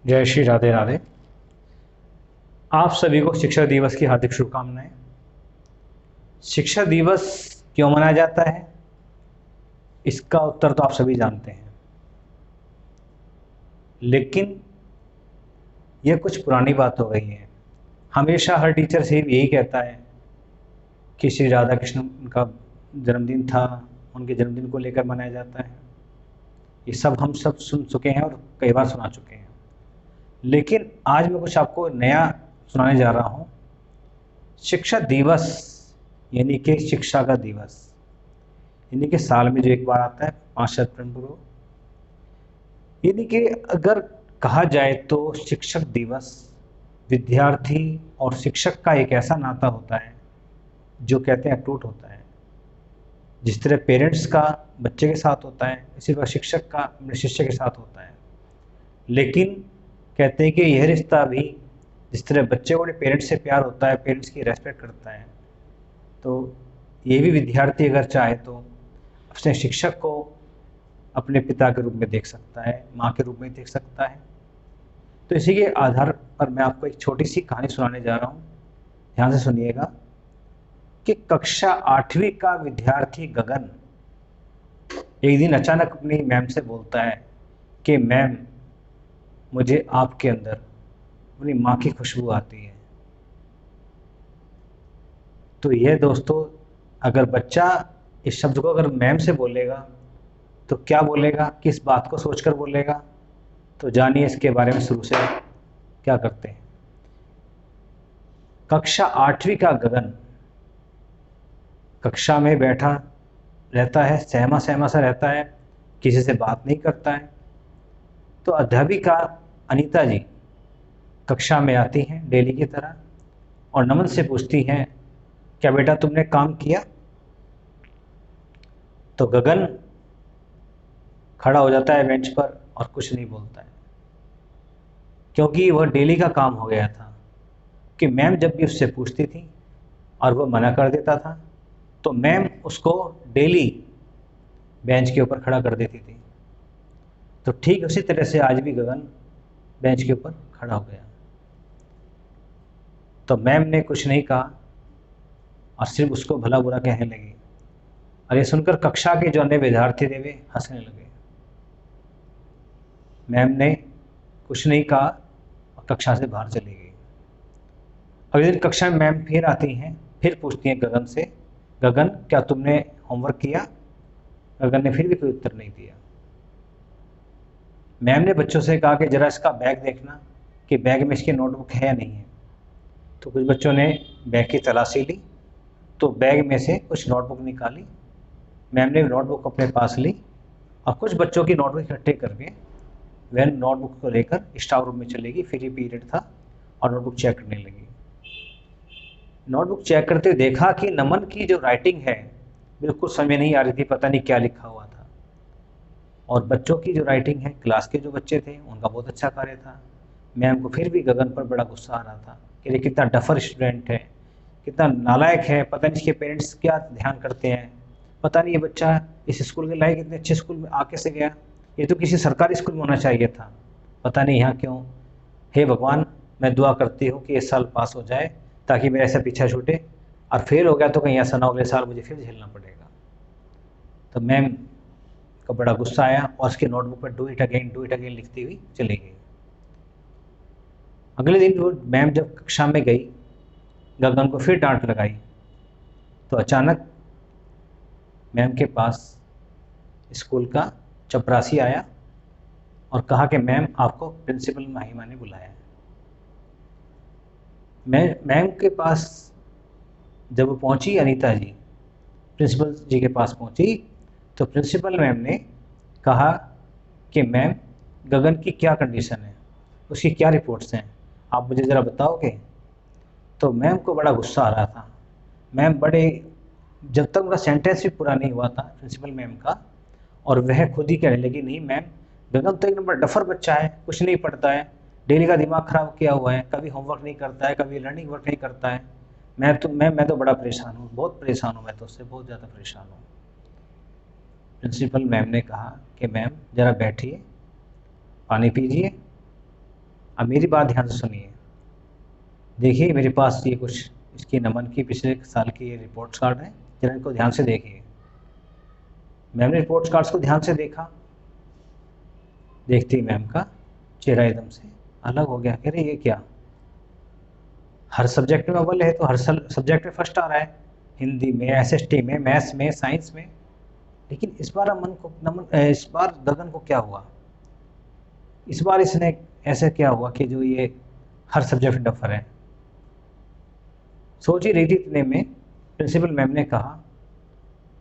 जय श्री राधे राधे। आप सभी को शिक्षक दिवस की हार्दिक शुभकामनाएं। शिक्षक दिवस क्यों मनाया जाता है, इसका उत्तर तो आप सभी जानते हैं, लेकिन यह कुछ पुरानी बात हो गई है। हमेशा हर टीचर से यही कहता है कि श्री राधा कृष्ण का जन्मदिन था, उनके जन्मदिन को लेकर मनाया जाता है। ये सब हम सब सुन चुके हैं और कई बार सुना चुके हैं, लेकिन आज मैं कुछ आपको नया सुनाने जा रहा हूँ। शिक्षा दिवस यानी कि शिक्षा का दिवस, यानी कि साल में जो एक बार आता है 5 सितंबर को। यानी कि अगर कहा जाए तो शिक्षक दिवस विद्यार्थी और शिक्षक का एक ऐसा नाता होता है जो कहते हैं अटूट होता है। जिस तरह पेरेंट्स का बच्चे के साथ होता है, इसी तरह शिक्षक का अपने शिष्य के साथ होता है। लेकिन कहते हैं कि यह रिश्ता भी, जिस तरह बच्चे को अपने पेरेंट्स से प्यार होता है, पेरेंट्स की रेस्पेक्ट करता है, तो ये भी विद्यार्थी अगर चाहे तो अपने शिक्षक को अपने पिता के रूप में देख सकता है, माँ के रूप में देख सकता है। तो इसी के आधार पर मैं आपको एक छोटी सी कहानी सुनाने जा रहा हूँ। ध्यान से सुनिएगा कि कक्षा 8वीं का विद्यार्थी गगन एक दिन अचानक अपनी मैम से बोलता है कि मैम, मुझे आपके अंदर अपनी माँ की खुशबू आती है। तो यह दोस्तों, अगर बच्चा इस शब्द को अगर मैम से बोलेगा तो क्या बोलेगा, किस बात को सोचकर बोलेगा, तो जानिए इसके बारे में शुरू से क्या करते हैं। कक्षा 8वीं का गगन कक्षा में बैठा रहता है, सहमा सहमा सा रहता है, किसी से बात नहीं करता है। तो अध्यापिका अनीता जी कक्षा में आती हैं डेली की तरह और नमन से पूछती हैं, क्या बेटा तुमने काम किया? तो गगन खड़ा हो जाता है बेंच पर और कुछ नहीं बोलता है, क्योंकि वह डेली का काम हो गया था कि मैम जब भी उससे पूछती थी और वह मना कर देता था तो मैम उसको डेली बेंच के ऊपर खड़ा कर देती थी। तो ठीक उसी तरह से आज भी गगन बेंच के ऊपर खड़ा हो गया। तो मैम ने कुछ नहीं कहा और सिर्फ उसको भला बुरा कहने लगी, और ये सुनकर कक्षा के जो अन्य विद्यार्थी थे वे हंसने लगे। मैम ने कुछ नहीं कहा और कक्षा से बाहर चली गई। अगले दिन कक्षा में मैम फिर आती हैं, फिर पूछती हैं गगन से, गगन क्या तुमने होमवर्क किया? गगन ने फिर भी कोई उत्तर नहीं दिया। मैम ने बच्चों से कहा कि जरा इसका बैग देखना कि बैग में इसकी नोटबुक है या नहीं है। तो कुछ बच्चों ने बैग की तलाशी ली तो बैग में से कुछ नोटबुक निकाली। मैम ने नोटबुक अपने पास ली और कुछ बच्चों की नोटबुक इकट्ठे करके वह नोटबुक को लेकर स्टाफ रूम में चलेगी। फ्री पीरियड था और नोटबुक चेक करने लगी। नोटबुक चेक करते देखा कि नमन की जो राइटिंग है बिल्कुल समझ नहीं आ रही थी, पता नहीं क्या लिखा हुआ था। और बच्चों की जो राइटिंग है, क्लास के जो बच्चे थे उनका बहुत अच्छा कार्य था। मैम को फिर भी गगन पर बड़ा गुस्सा आ रहा था कि ये कितना डफर स्टूडेंट है, कितना नालायक है, पता नहीं इसके पेरेंट्स क्या ध्यान करते हैं, पता नहीं ये बच्चा इस स्कूल के लायक इतने अच्छे स्कूल में आके से गया, ये तो किसी सरकारी स्कूल में होना चाहिए था, पता नहीं यहाँ क्यों। हे भगवान, मैं दुआ करती हूँ कि इस साल पास हो जाए ताकि मेरा ऐसा पीछा छूटे, और फेल हो गया तो कहीं ऐसा ना हो अगले साल मुझे फिर झेलना पड़ेगा। तो मैम को बड़ा गुस्सा आया और उसकी नोटबुक पर डू इट अगेन लिखती हुई चली गई। अगले दिन वो मैम जब कक्षा में गई, गगन को फिर डांट लगाई, तो अचानक मैम के पास स्कूल का चपरासी आया और कहा कि मैम आपको प्रिंसिपल महिमा ने बुलाया है। मैम के पास जब वो पहुंची, अनीता जी प्रिंसिपल जी के पास पहुंची, तो प्रिंसिपल मैम ने कहा कि मैम गगन की क्या कंडीशन है, उसकी क्या रिपोर्ट्स हैं, आप मुझे ज़रा बताओगे? तो मैम को बड़ा गुस्सा आ रहा था। मैम बड़े, जब तक उनका सेंटेंस भी पूरा नहीं हुआ था प्रिंसिपल मैम का, और वह खुद ही कहने लगी, नहीं मैम, गगन तो एक नंबर डफर बच्चा है, कुछ नहीं पढ़ता है, डेली का दिमाग खराब किया हुआ है, कभी होमवर्क नहीं करता है, कभी लर्निंग वर्क नहीं करता है। मैं तो बड़ा परेशान हूँ, बहुत परेशान हूँ, मैं तो उससे बहुत ज़्यादा परेशान हूँ। प्रिंसिपल मैम ने कहा कि मैम ज़रा बैठिए, पानी पीजिए अब मेरी बात ध्यान से सुनिए। देखिए मेरे पास ये कुछ इसकी नमन की पिछले साल की ये रिपोर्ट्स कार्ड हैं, जरा इनको ध्यान से देखिए। मैम ने रिपोर्ट्स कार्ड्स को ध्यान से देखा, देखते ही मैम का चेहरा एकदम से अलग हो गया। कह रहे ये क्या, हर सब्जेक्ट में अव्वल है तो हर सब्जेक्ट में फर्स्ट आ रहा है, हिंदी में, एसएसटी में, मैथ्स में, साइंस में, लेकिन इस बार इस बार गगन को क्या हुआ? इस बार इसने ऐसा क्या हुआ कि जो ये हर सब्जेक्ट में डफर है? सोच ही रही थी, इतने में प्रिंसिपल मैम ने कहा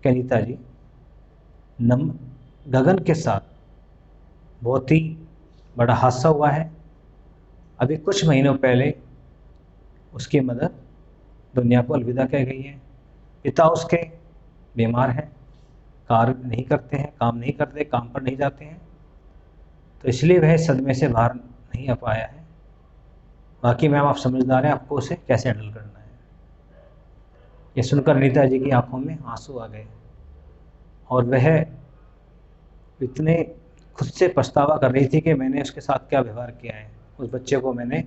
कि अनीता जी, गगन के साथ बहुत ही बड़ा हादसा हुआ है। अभी कुछ महीनों पहले उसकी मदर दुनिया को अलविदा कह गई है। पिता उसके बीमार हैं, कार्य नहीं करते हैं, काम नहीं करते, काम पर नहीं जाते हैं, तो इसलिए वह सदमे से बाहर नहीं आ पाया है। बाकी मैम आप समझदार हैं, आपको उसे कैसे हैंडल करना है। ये सुनकर अनीता जी की आंखों में आंसू आ गए और वह इतने खुद से पछतावा कर रही थी कि मैंने उसके साथ क्या व्यवहार किया है, उस बच्चे को मैंने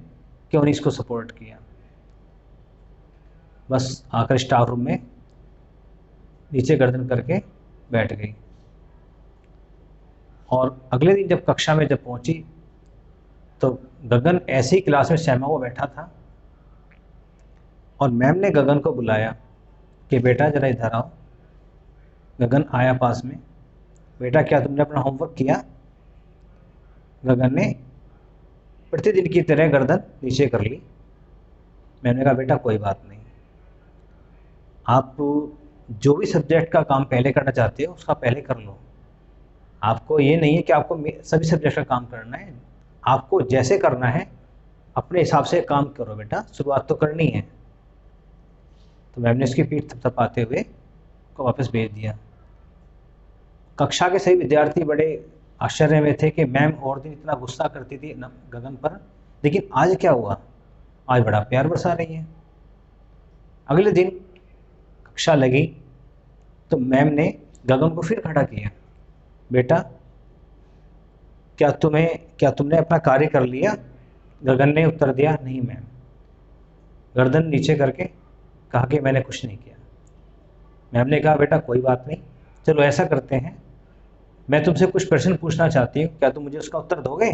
क्यों नहीं इसको सपोर्ट किया। बस आकर स्टाफ रूम में नीचे गर्दन करके बैठ गई। और अगले दिन जब कक्षा में जब पहुंची तो गगन ऐसे ही क्लास में सहमा हुआ बैठा था और मैम ने गगन को बुलाया कि बेटा जरा इधर आओ। गगन आया पास में। बेटा क्या तुमने अपना होमवर्क किया? गगन ने प्रतिदिन की तरह गर्दन नीचे कर ली। मैंने कहा बेटा कोई बात नहीं, आप जो भी सब्जेक्ट का काम पहले करना चाहते हो उसका पहले कर लो। आपको ये नहीं है कि आपको सभी सब्जेक्ट का काम करना है, आपको जैसे करना है अपने हिसाब से काम करो बेटा, शुरुआत तो करनी है। तो मैम ने उसकी पीठ थपथपाते हुए को वापस भेज दिया। कक्षा के सभी विद्यार्थी बड़े आश्चर्य में थे कि मैम और दिन इतना गुस्सा करती थी गगन पर, लेकिन आज क्या हुआ? आज बड़ा प्यार बरसा रही है। अगले दिन कक्षा लगी तो मैम ने गगन को फिर खड़ा किया। बेटा क्या तुमने अपना कार्य कर लिया? गगन ने उत्तर दिया नहीं मैम। गर्दन नीचे करके कहा कि मैंने कुछ नहीं किया। मैम ने कहा बेटा कोई बात नहीं, चलो ऐसा करते हैं, मैं तुमसे कुछ प्रश्न पूछना चाहती हूँ, क्या तुम मुझे उसका उत्तर दोगे?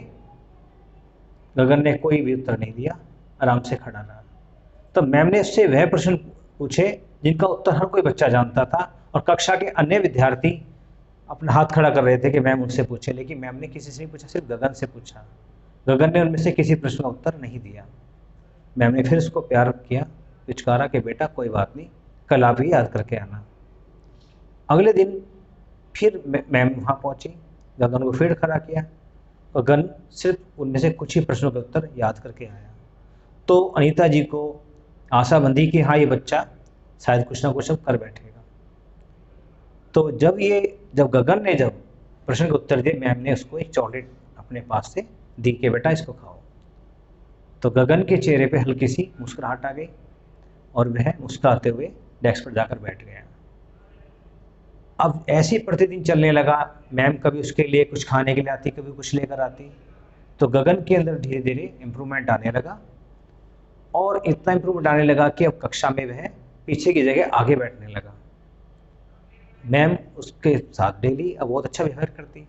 गगन ने कोई भी उत्तर नहीं दिया, आराम से खड़ा रहा। तो मैम ने उससे वह प्रश्न पूछे जिनका उत्तर हर कोई बच्चा जानता था और कक्षा के अन्य विद्यार्थी अपना हाथ खड़ा कर रहे थे कि मैम उनसे पूछे, लेकिन मैम ने किसी से नहीं पूछा, सिर्फ गगन से पूछा। गगन ने उनमें से किसी प्रश्न का उत्तर नहीं दिया। मैम ने फिर उसको प्यार किया, विचकारा कि बेटा कोई बात नहीं, कल आप ही याद करके आना। अगले दिन फिर मैम वहाँ पहुँची, गगन को फिर खड़ा किया। गगन सिर्फ उनमें से कुछ ही प्रश्नों के उत्तर याद करके आया। तो अनीता जी को आशा बंधी कि हाँ ये बच्चा शायद कुछ ना कुछ अब कर बैठेगा। तो जब गगन ने जब प्रश्न के उत्तर दिए, मैम ने उसको एक चॉकलेट अपने पास से दी कि बेटा इसको खाओ। तो गगन के चेहरे पे हल्की सी मुस्कुराहट आ गई और वह मुस्कुराते हुए डेस्क पर जाकर बैठ गया। अब ऐसे प्रतिदिन चलने लगा। मैम कभी उसके लिए कुछ खाने के लिए आती, कभी कुछ लेकर आती। तो गगन के अंदर धीरे धीरे इम्प्रूवमेंट आने लगा और इतना इम्प्रूवमेंट आने लगा कि अब कक्षा में वह पीछे की जगह आगे बैठने लगा। मैम उसके साथ डेली अब बहुत अच्छा व्यवहार करती।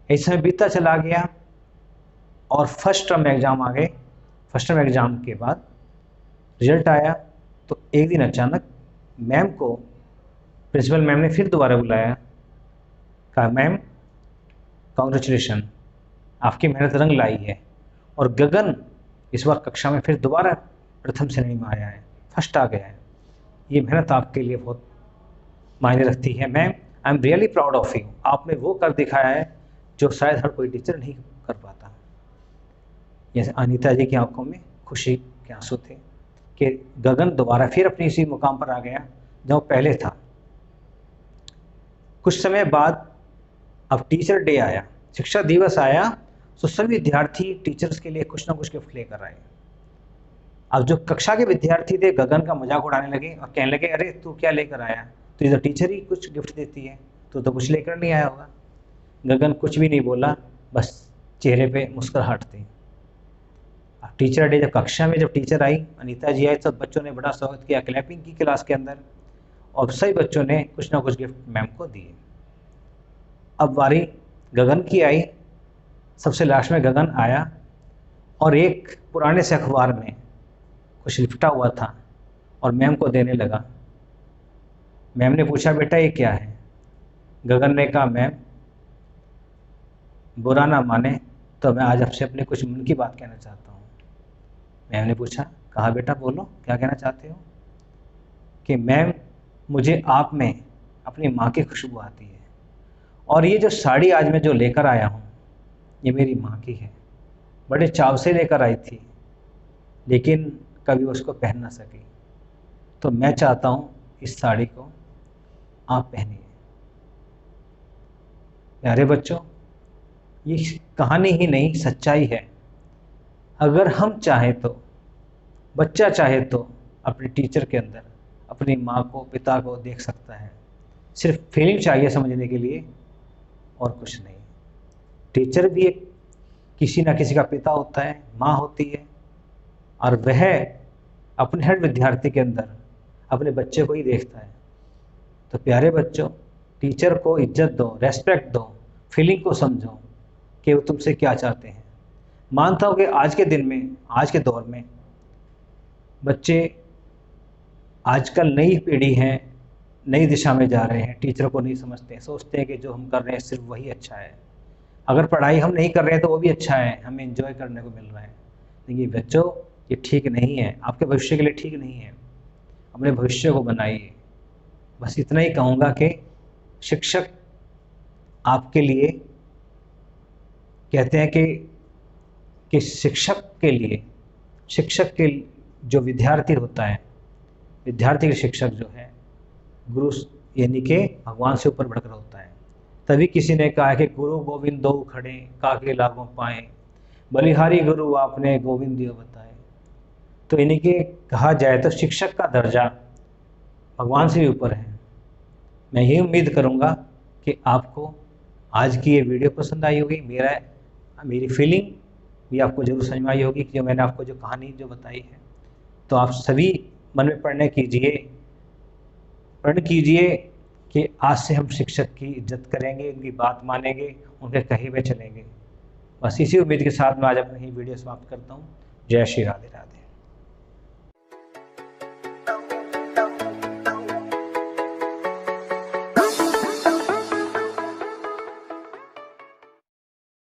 इस समय बीतता चला गया और फर्स्ट टर्म एग्ज़ाम आ गए। फर्स्ट टर्म एग्ज़ाम के बाद रिजल्ट आया तो एक दिन अचानक मैम को प्रिंसिपल मैम ने फिर दोबारा बुलाया। कहा मैम कॉन्ग्रेचुलेशन, आपकी मेहनत रंग लाई है और गगन इस बार कक्षा में फिर दोबारा प्रथम श्रेणी में आया है, फर्स्ट आ गया है। ये मेहनत आपके लिए बहुत मायने रखती है ma'am, I am really proud of you. आपने वो कर दिखाया है जो शायद हर कोई टीचर नहीं कर पाता। जैसे अनीता जी की आंखों में खुशी के आंसू थे कि गगन दोबारा फिर अपनी इसी मुकाम पर आ गया जहाँ पहले था। कुछ समय बाद अब टीचर डे आया, शिक्षा दिवस आया, तो सभी विद्यार्थी टीचर्स के लिए कुछ ना कुछ गिफ्ट लेकर आए। अब जो कक्षा के विद्यार्थी थे गगन का मजाक उड़ाने लगे और कहने लगे अरे तू क्या लेकर आया, तो इधर टीचर ही कुछ गिफ्ट देती है, तो कुछ लेकर नहीं आया होगा। गगन कुछ भी नहीं बोला, बस चेहरे पे मुस्कुराहट थी। टीचर डे जब कक्षा में जब टीचर आई, अनीता जी आई, सब बच्चों ने बड़ा स्वागत किया, क्लैपिंग की क्लास के अंदर, और सभी बच्चों ने कुछ ना कुछ गिफ्ट मैम को दिए। अब बारी गगन की आई, सबसे लास्ट में गगन आया और एक पुराने से अखबार में कुछ लिपटा हुआ था और मैम को देने लगा। मैम ने पूछा, बेटा ये क्या है? गगन ने कहा, मैम बुरा ना माने तो मैं आज आपसे अपने कुछ मन की बात कहना चाहता हूँ। मैम ने पूछा, कहा बेटा बोलो, क्या कहना चाहते हो? कि मैम मुझे आप में अपनी माँ की खुशबू आती है, और ये जो साड़ी आज मैं जो लेकर आया हूँ ये मेरी माँ की है। बड़े चाव से लेकर आई थी, लेकिन कभी उसको पहन ना सकी, तो मैं चाहता हूँ इस साड़ी को आप पहनिए। प्यारे बच्चों, ये कहानी ही नहीं, सच्चाई है। अगर हम चाहें तो, बच्चा चाहे तो अपने टीचर के अंदर अपनी माँ को, पिता को देख सकता है। सिर्फ फीलिंग चाहिए समझने के लिए, और कुछ नहीं। टीचर भी एक किसी ना किसी का पिता होता है, माँ होती है, और वह अपने हर विद्यार्थी के अंदर अपने बच्चे को ही देखता है। तो प्यारे बच्चों, टीचर को इज्जत दो, रेस्पेक्ट दो, फीलिंग को समझो कि वो तुमसे क्या चाहते हैं। मानता हूँ कि आज के दिन में, आज के दौर में बच्चे आजकल नई पीढ़ी है, नई दिशा में जा रहे हैं, टीचर को नहीं समझते हैं, सोचते हैं कि जो हम कर रहे हैं सिर्फ वही अच्छा है। अगर पढ़ाई हम नहीं कर रहे हैं तो वो भी अच्छा है, हमें एंजॉय करने को मिल रहा है। लेकिन बच्चों, ये ठीक नहीं है, आपके भविष्य के लिए ठीक नहीं है। अपने भविष्य को बनाइए। बस इतना ही कहूँगा कि शिक्षक आपके लिए, कहते हैं कि शिक्षक के जो विद्यार्थी होता है, विद्यार्थी के शिक्षक जो है गुरु, यानी कि भगवान से ऊपर बढ़कर होता है। तभी किसी ने कहा कि गुरु गोविंद दो खड़े, काके लागों पाए, बलिहारी गुरु आपने गोविंद दियो बताए। तो यानी कि कहा जाए तो शिक्षक का दर्जा भगवान से भी ऊपर है। मैं ये उम्मीद करूँगा कि आपको आज की ये वीडियो पसंद आई होगी। मेरी फीलिंग भी आपको जरूर समझ में आई होगी कि जो मैंने आपको जो कहानी जो बताई है। तो आप सभी मन में प्रण कीजिए कि आज से हम शिक्षक की इज्जत करेंगे, उनकी बात मानेंगे, उनके कहे हुए चलेंगे। बस इसी उम्मीद के साथ मैं आज अपनी वीडियो समाप्त करता हूँ। जय श्री राधे राधे।